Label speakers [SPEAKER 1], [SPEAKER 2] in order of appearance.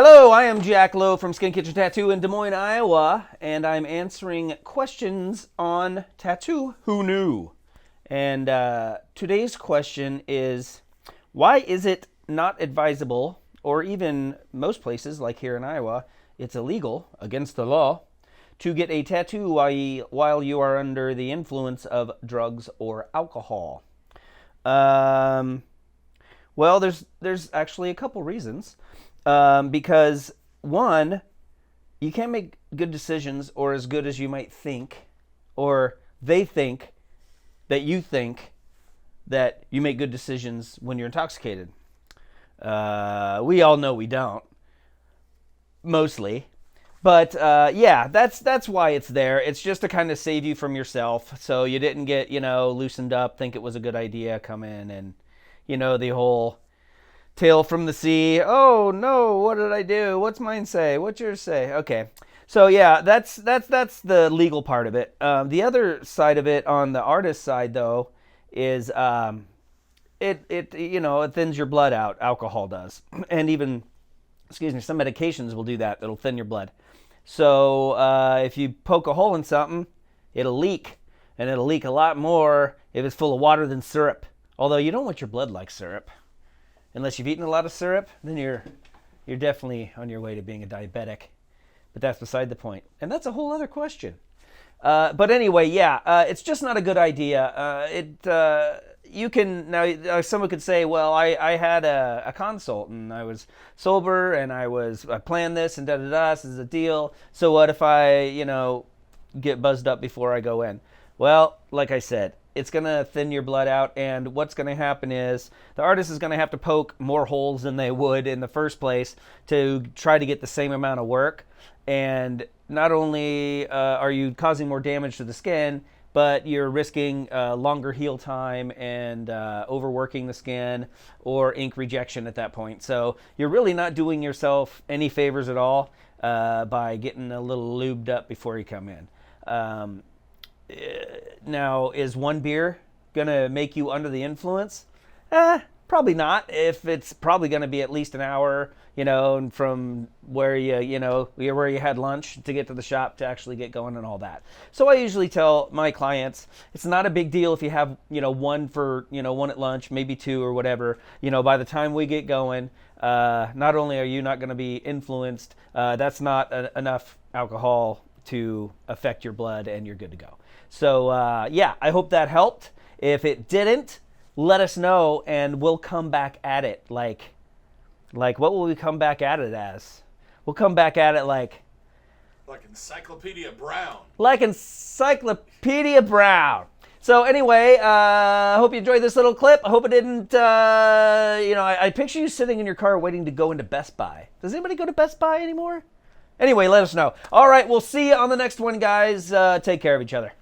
[SPEAKER 1] Hello, I am Jack Lowe from Skin Kitchen Tattoo in Des Moines, Iowa, and I'm answering questions on tattoo. Who knew? And today's question is, why is it not advisable, or even most places, like here in Iowa, it's illegal, against the law, to get a tattoo while you are under the influence of drugs or alcohol? Well, there's actually a couple reasons. Because one, you can't make good decisions, or as good as you might think, or they think that you make good decisions when you're intoxicated. We all know we don't, mostly. But yeah, that's why it's there. It's just to kind of save you from yourself, so you didn't get loosened up, think it was a good idea, come in and the whole Tale from the sea. Oh no, what did I do? What's mine say? What's yours say? Okay. So yeah, that's the legal part of it. The other side of it, on the artist side though, is it thins your blood out. Alcohol does. And even some medications will do that. It'll thin your blood. So if you poke a hole in something, it'll leak, and it'll leak a lot more if it's full of water than syrup. Although you don't want your blood like syrup. Unless you've eaten a lot of syrup, then you're definitely on your way to being a diabetic. But that's beside the point. And that's a whole other question. But anyway, yeah, it's just not a good idea. You can, now someone could say, well, I had a consult and I was sober and I planned this and da-da-da, this is a deal. So what if I, get buzzed up before I go in? Well, like I said, it's going to thin your blood out, and what's going to happen is the artist is going to have to poke more holes than they would in the first place to try to get the same amount of work. And not only are you causing more damage to the skin, but you're risking longer heal time and overworking the skin or ink rejection at that point. So you're really not doing yourself any favors at all by getting a little lubed up before you come in. Now, is one beer gonna make you under the influence? Probably not. If it's probably gonna be at least an hour, and from where where you had lunch to get to the shop to actually get going and all that. So I usually tell my clients it's not a big deal if you have one at lunch, maybe two or whatever. By the time we get going, not only are you not going to be influenced, that's not enough alcohol to affect your blood, and you're good to go. So yeah, I hope that helped. If it didn't, let us know and we'll come back at it. Like what will we come back at it as? We'll come back at it like
[SPEAKER 2] Encyclopedia Brown.
[SPEAKER 1] Like Encyclopedia Brown. So anyway, I hope you enjoyed this little clip. I hope it didn't, I picture you sitting in your car waiting to go into Best Buy. Does anybody go to Best Buy anymore? Anyway, let us know. All right, we'll see you on the next one, guys. Take care of each other.